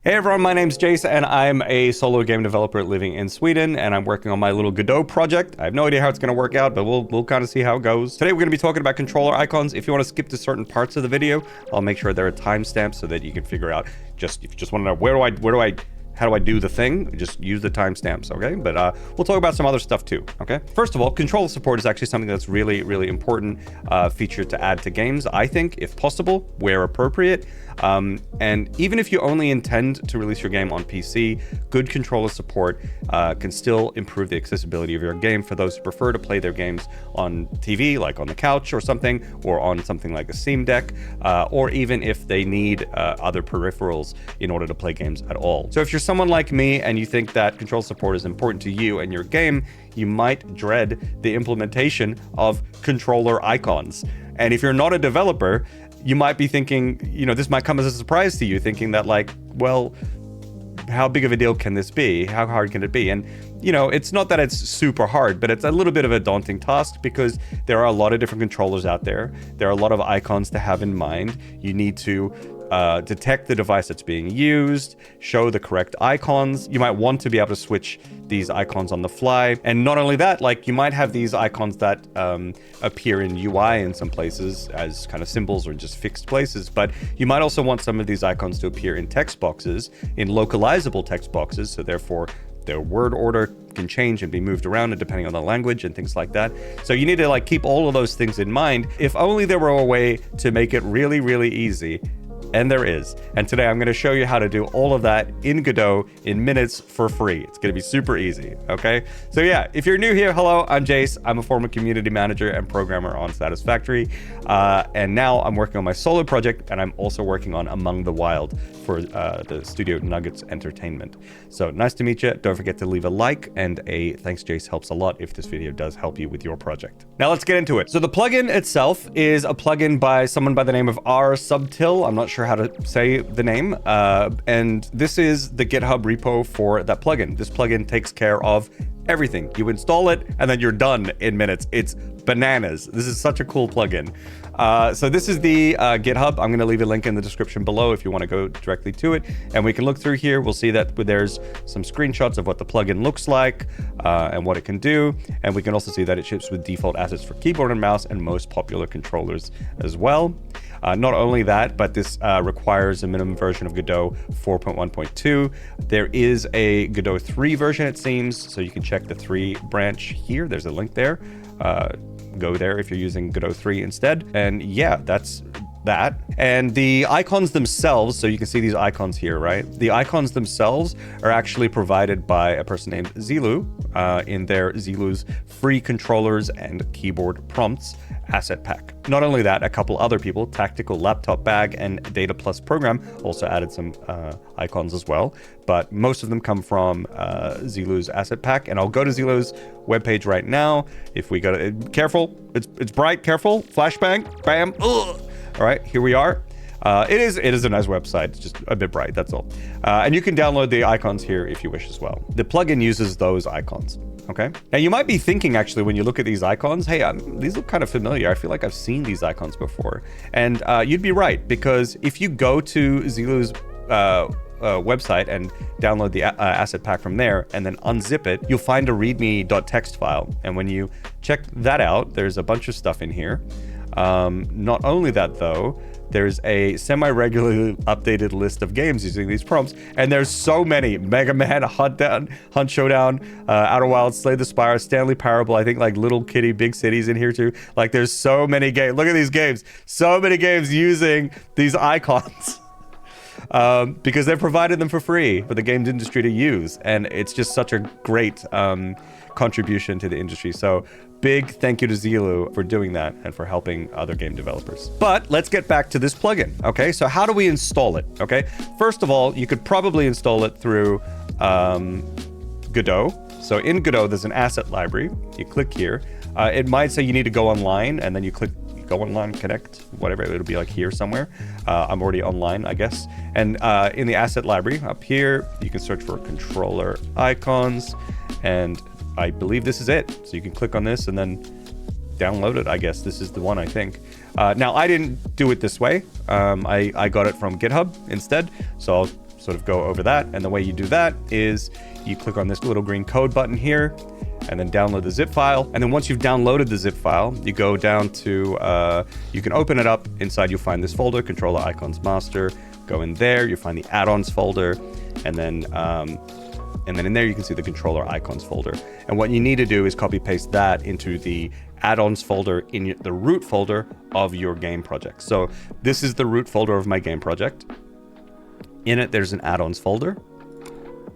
Hey everyone, my name's Jace and I'm a solo game developer living in Sweden, and I'm working on my little Godot project. I have no idea how it's going to work out, but we'll kind of see how it goes. Today we're going to be talking about controller icons. If you want to skip to certain parts of the video, I'll make sure there are timestamps so that you can figure out if you just want to know how do I do the thing? Just use the timestamps, okay? But we'll talk about some other stuff too, okay? First of all, controller support is actually something that's really, really important feature to add to games, I think, if possible, where appropriate. And even if you only intend to release your game on PC, good controller support can still improve the accessibility of your game for those who prefer to play their games on TV, like on the couch or something, or on something like a Steam Deck, or even if they need other peripherals in order to play games at all. So if you're someone like me and you think that control support is important to you and your game, you might dread the implementation of controller icons. And if you're not a developer, you might be thinking, this might come as a surprise to you, thinking that like, well, how big of a deal can this be? How hard can it be? And, it's not that it's super hard, but it's a little bit of a daunting task because there are a lot of different controllers out there. There are a lot of icons to have in mind. You need to detect the device that's being used, show the correct icons. You might want to be able to switch these icons on the fly. And not only that, like you might have these icons that appear in UI in some places as kind of symbols or just fixed places, but you might also want some of these icons to appear in text boxes, in localizable text boxes, so therefore their word order can change and be moved around depending on the language and things like that. So you need to like keep all of those things in mind. If only there were a way to make it really, really easy. And there is. And today I'm going to show you how to do all of that in Godot in minutes for free. It's going to be super easy, okay? So yeah, if you're new here, hello, I'm Jace. I'm a former community manager and programmer on Satisfactory. And now I'm working on my solo project, and I'm also working on Among the Wild for the studio Nuggets Entertainment. So nice to meet you. Don't forget to leave a like, and a thanks Jace helps a lot if this video does help you with your project. Now let's get into it. So the plugin itself is a plugin by someone by the name of rsubtil. I'm not sure how to say the name, and this is the GitHub repo for that plugin. This plugin takes care of everything. You install it and then you're done in minutes. It's bananas. This is such a cool plugin. So this is the GitHub. I'm going to leave a link in the description below if you want to go directly to it, and we can look through here. We'll see that there's some screenshots of what the plugin looks like and what it can do, and we can also see that it ships with default assets for keyboard and mouse and most popular controllers as well. Not only that, but this requires a minimum version of Godot 4.1.2. There is a Godot 3 version, it seems, so you can check the 3 branch here. There's a link there. Go there if you're using Godot 3 instead. And yeah, that's that. And the icons themselves, so you can see these icons here, right? The icons themselves are actually provided by a person named Xelu in their Xelu's free controllers and keyboard prompts asset pack. Not only that, a couple other people, Tactical Laptop Bag and Data Plus Program, also added some icons as well, but most of them come from Xelu's asset pack. And I'll go to Xelu's webpage right now. If we go to, careful, it's bright, careful, flashbang, bam, ugh. All right, here we are. It is a nice website, it's just a bit bright, that's all. And you can download the icons here if you wish as well. The plugin uses those icons. Okay. Now you might be thinking actually when you look at these icons, hey, these look kind of familiar. I feel like I've seen these icons before. And you'd be right, because if you go to Xelu's website and download the asset pack from there and then unzip it, you'll find a readme.txt file. And when you check that out, there's a bunch of stuff in here. Not only that though, there's a semi-regularly updated list of games using these prompts, and there's so many: Mega Man, Hunt Showdown, Outer Wilds, Slay the Spire, Stanley Parable, I think like Little Kitty, Big Cities in here too. Like there's so many games. Look at these games. So many games using these icons. Because they've provided them for free for the games industry to use, and it's just such a great contribution to the industry. So big thank you to Xelu for doing that and for helping other game developers. But let's get back to this plugin. Okay, so how do we install it? Okay, first of all, you could probably install it through Godot. So in Godot, there's an asset library. You click here. It might say you need to go online, and then you click go online, connect, whatever. It'll be like here somewhere. I'm already online, I guess. And in the asset library up here, you can search for controller icons, and I believe this is it. So you can click on this and then download it. I guess this is the one, I think. Now I didn't do it this way. I got it from GitHub instead. So I'll sort of go over that. And the way you do that is you click on this little green code button here and then download the zip file. And then once you've downloaded the zip file, you go down to, you can open it up. Inside you'll find this folder, controller icons master. Go in there, you'll find the add-ons folder. And then in there you can see the controller icons folder. And what you need to do is copy paste that into the add-ons folder in the root folder of your game project. So this is the root folder of my game project. In it, there's an add-ons folder.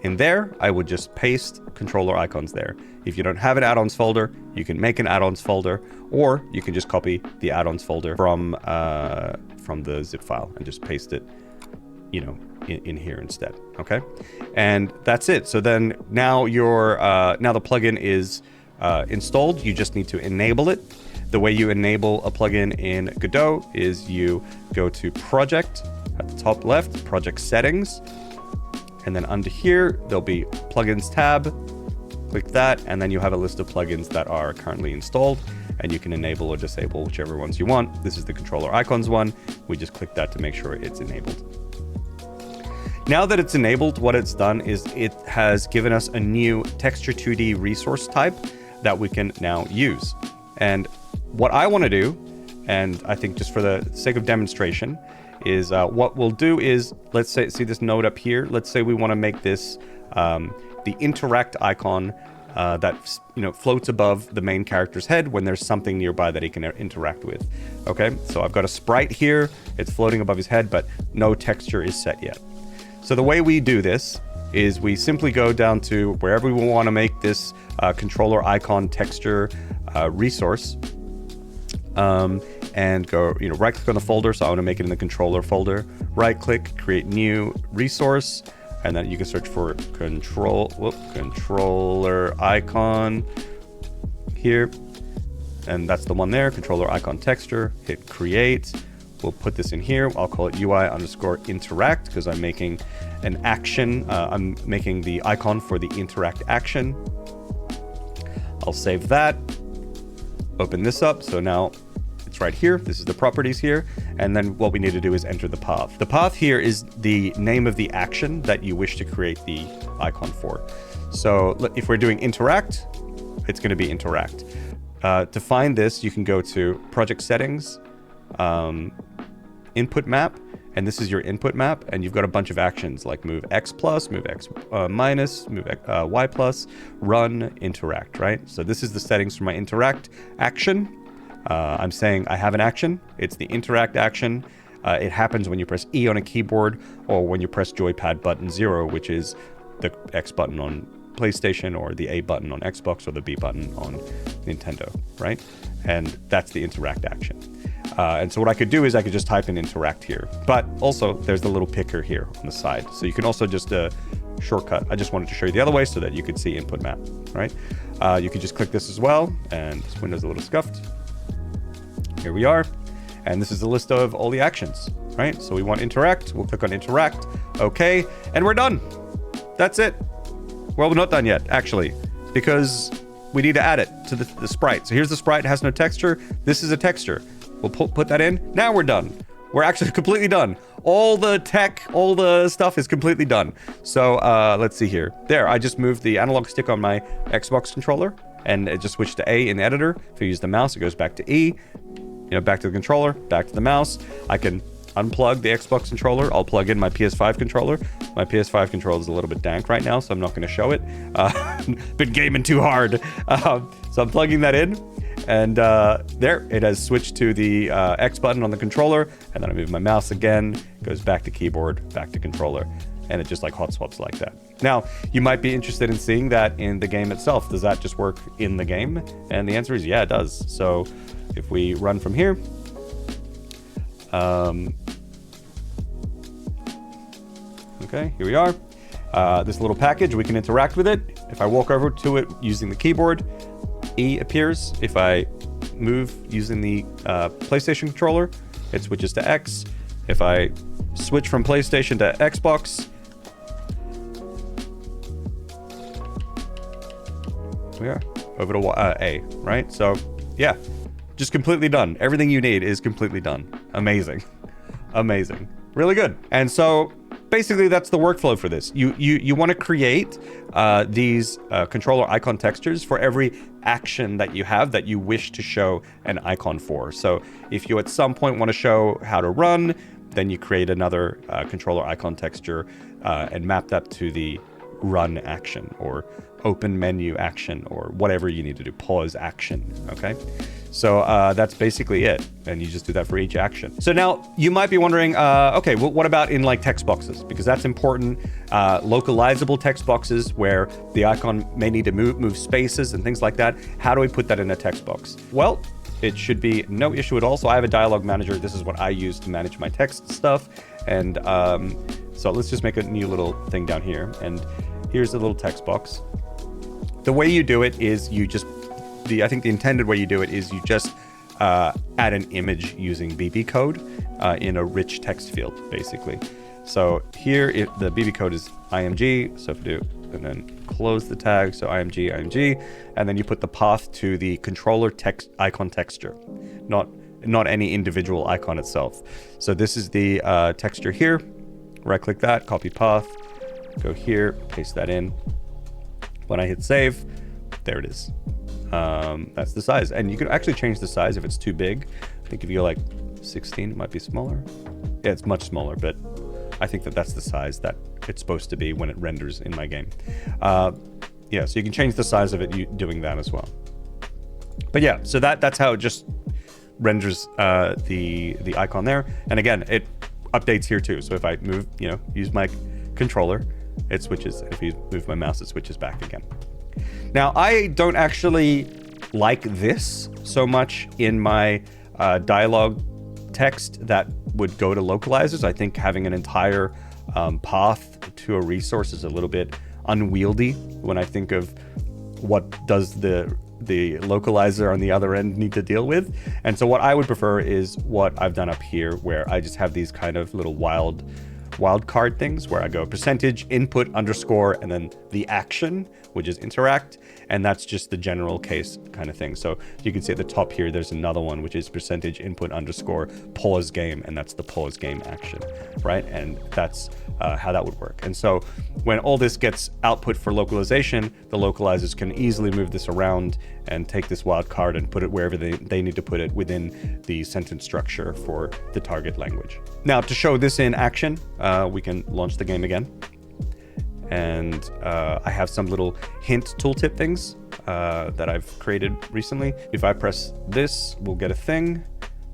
In there, I would just paste controller icons there. If you don't have an add-ons folder, you can make an add-ons folder, or you can just copy the add-ons folder from the zip file and just paste it, you know, in here instead. Okay, and that's it. So then now now the plugin is installed. You just need to enable it. The way you enable a plugin in Godot is you go to Project at the top left, Project Settings, and then under here there'll be Plugins tab. Click that, and then you have a list of plugins that are currently installed, and you can enable or disable whichever ones you want. This is the controller icons one. We just click that to make sure it's enabled. Now that it's enabled, what it's done is it has given us a new texture 2D resource type that we can now use. And what I want to do, and I think just for the sake of demonstration, is what we'll do is, let's say, see this node up here. Let's say we want to make this the interact icon that, you know, floats above the main character's head when there's something nearby that he can interact with. Okay, so I've got a sprite here. It's floating above his head, but no texture is set yet. So the way we do this is we simply go down to wherever we want to make this controller icon texture resource, and go, you know, right click on the folder. So I want to make it in the controller folder. Right click, create new resource, and then you can search for controller icon here, and that's the one there, controller icon texture. Hit create. We'll put this in here. I'll call it UI_interact because I'm making an action. I'm making the icon for the interact action. I'll save that. Open this up. So now it's right here. This is the properties here. And then what we need to do is enter the path. The path here is the name of the action that you wish to create the icon for. So if we're doing interact, it's going to be interact. To find this, you can go to project settings, input map, and this is your input map, and you've got a bunch of actions like move X plus, move X minus, move Y plus, run, interact, right? So this is the settings for my interact action. I'm saying I have an action. It's the interact action. It happens when you press E on a keyboard or when you press joypad button 0, which is the X button on PlayStation or the A button on Xbox or the B button on Nintendo, right? And that's the interact action. And so what I could do is I could just type in interact here, but also there's the little picker here on the side. So you can also just shortcut. I just wanted to show you the other way so that you could see input map, right? You could just click this as well, and this window's a little scuffed. Here we are. And this is a list of all the actions, right? So we want interact. We'll click on interact. Okay. And we're done. That's it. Well, we're not done yet, actually, because we need to add it to the sprite. So here's the sprite. It has no texture. This is a texture. We'll put that in. Now we're done. We're actually completely done. All the tech, all the stuff is completely done. So let's see here. There, I just moved the analog stick on my Xbox controller, and it just switched to A in the editor. If you use the mouse, it goes back to E. You know, back to the controller, back to the mouse. I can unplug the Xbox controller. I'll plug in my PS5 controller. My PS5 controller is a little bit dank right now, so I'm not going to show it. Been gaming too hard. So I'm plugging that in. And there, it has switched to the X button on the controller. And then I move my mouse again. Goes back to keyboard, back to controller. And it just like hot swaps like that. Now, you might be interested in seeing that in the game itself. Does that just work in the game? And the answer is yeah, it does. So if we run from here, okay, here we are. This little package, we can interact with it. If I walk over to it using the keyboard, E appears. If I move using the PlayStation controller, it switches to X. If I switch from PlayStation to Xbox, we are over to A, right? So yeah, just completely done. Everything you need is completely done. Amazing. Amazing. Really good. And so basically that's the workflow for this. You want to create these controller icon textures for every action that you have that you wish to show an icon for. So if you at some point want to show how to run, then you create another controller icon texture and map that to the run action or open menu action or whatever you need to do, pause action, okay? So that's basically it. And you just do that for each action. So now you might be wondering, okay, well, what about in like text boxes? Because that's important. Localizable text boxes where the icon may need to move spaces and things like that. How do we put that in a text box? Well, it should be no issue at all. So I have a dialogue manager. This is what I use to manage my text stuff. And so let's just make a new little thing down here. And here's a little text box. The way you do it is you just, I think the intended way you do it is you just add an image using BB code in a rich text field, basically. So here, if the BB code is img, so if we do, and then close the tag, so img, and then you put the path to the controller text icon texture, not any individual icon itself. So this is the texture here. Right click that, copy path, go here, paste that in. When I hit save, there it is. That's the size. And you can actually change the size if it's too big. I think if you go like 16, it might be smaller. Yeah, it's much smaller, but I think that that's the size that it's supposed to be when it renders in my game. Yeah, so you can change the size of it doing that as well. But yeah, so that's how it just renders the icon there. And again, it updates here too. So if I move, use my controller, it switches. If you move my mouse, it switches back again. Now, I don't actually like this so much in my dialogue text that would go to localizers. I think having an entire path to a resource is a little bit unwieldy when I think of what does the localizer on the other end need to deal with. And so what I would prefer is what I've done up here, where I just have these kind of little wildcard things where I go percentage input underscore and then the action, which is interact, and that's just the general case kind of thing. So you can see at the top here, there's another one, which is percentage input underscore pause game, and that's the pause game action, right? And that's how that would work. And so when all this gets output for localization, the localizers can easily move this around and take this wildcard and put it wherever they need to put it within the sentence structure for the target language. Now, to show this in action, we can launch the game again. And I have some little hint tooltip things that I've created recently. If I press this, we'll get a thing.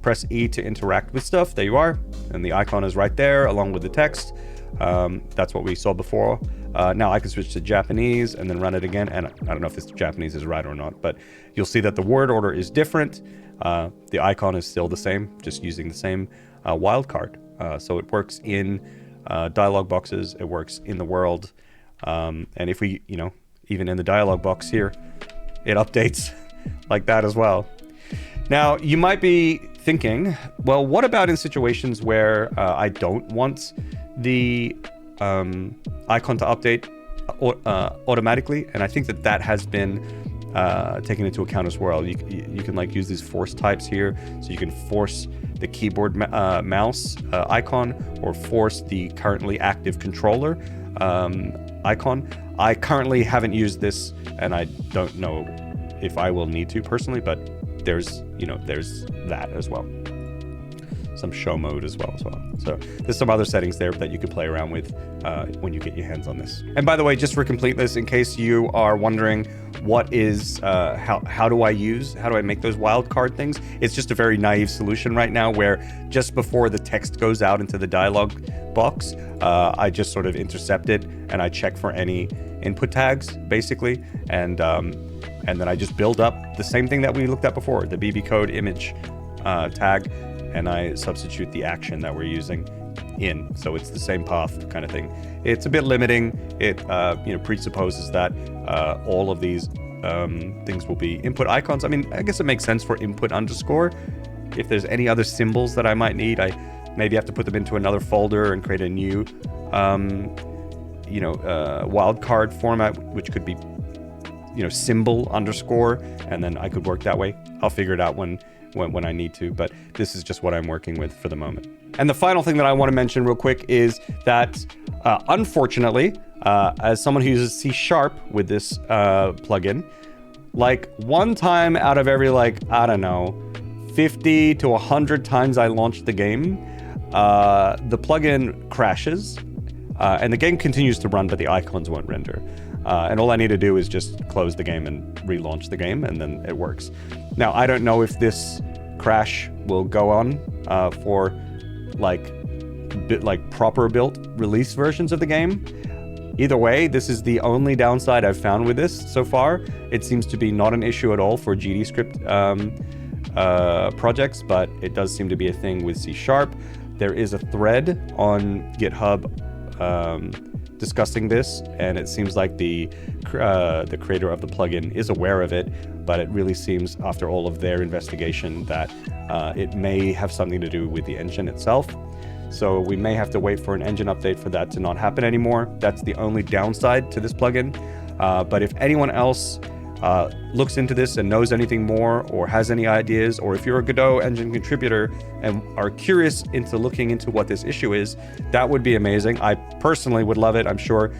Press E to interact with stuff. There you are. And the icon is right there along with the text. That's what we saw before. Now I can switch to Japanese and then run it again. And I don't know if this Japanese is right or not, but you'll see that the word order is different. The icon is still the same, just using the same wildcard. So it works in dialog boxes. It works in the world. And if we, even in the dialog box here, it updates like that as well. Now, you might be thinking, well, what about in situations where I don't want the icon to update automatically? And I think that has been taken into account as well. You can like use these force types here. So you can force the keyboard mouse icon or force the currently active controller icon. I currently haven't used this, and I don't know if I will need to personally, but there's that as well. Some show mode as well. So there's some other settings there that you can play around with when you get your hands on this. And by the way, just for completeness, in case you are wondering what is how do I make those wildcard things, it's just a very naive solution right now where just before the text goes out into the dialog box, I just sort of intercept it and I check for any input tags basically, and then I just build up the same thing that we looked at before, the BB code image tag, and I substitute the action that we're using in. So it's the same path kind of thing. It's a bit limiting. It presupposes that all of these things will be input icons. I mean, I guess it makes sense for input underscore. If there's any other symbols that I might need, I maybe have to put them into another folder and create a new wildcard format, which could be symbol underscore, and then I could work that way. I'll figure it out when I need to, but this is just what I'm working with for the moment. And the final thing that I want to mention real quick is that Unfortunately, as someone who uses C# with this plugin, like one time out of every, like, I don't know, 50 to 100 times I launch the game, the plugin crashes, and the game continues to run, but the icons won't render. And all I need to do is just close the game and relaunch the game, and then it works. Now, I don't know if this crash will go on for like proper built release versions of the game. Either way, this is the only downside I've found with this so far. It seems to be not an issue at all for GDScript projects, but it does seem to be a thing with C#. There is a thread on GitHub discussing this, and it seems like the creator of the plugin is aware of it, but it really seems, after all of their investigation, that it may have something to do with the engine itself. So we may have to wait for an engine update for that to not happen anymore. That's the only downside to this plugin. But if anyone else looks into this and knows anything more, or has any ideas, or if you're a Godot engine contributor and are curious into looking into what this issue is, that would be amazing. I personally would love it. I'm sure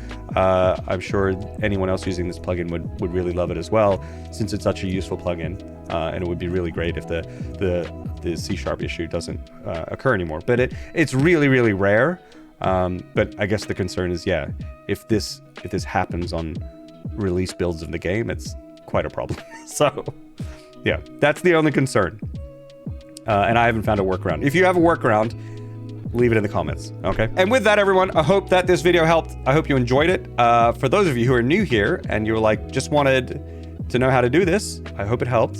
anyone else using this plugin would really love it as well, since it's such a useful plugin. And it would be really great if the C# issue doesn't occur anymore. But it's really, really rare. But I guess the concern is, yeah, if this happens on release builds of the game, it's quite a problem. So yeah, that's the only concern. And I haven't found a workaround. If you have a workaround, leave it in the comments, okay? And with that, everyone, I hope that this video helped. I hope you enjoyed it. For those of you who are new here and you're like, just wanted to know how to do this, I hope it helped.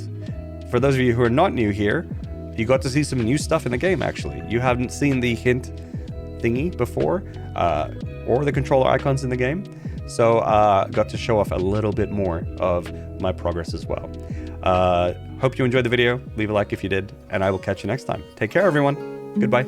For those of you who are not new here, you got to see some new stuff in the game, actually. You haven't seen the hint thingy before, or the controller icons in the game. So got to show off a little bit more of my progress as well. Hope you enjoyed the video. Leave a like if you did, and I will catch you next time. Take care, everyone. Goodbye.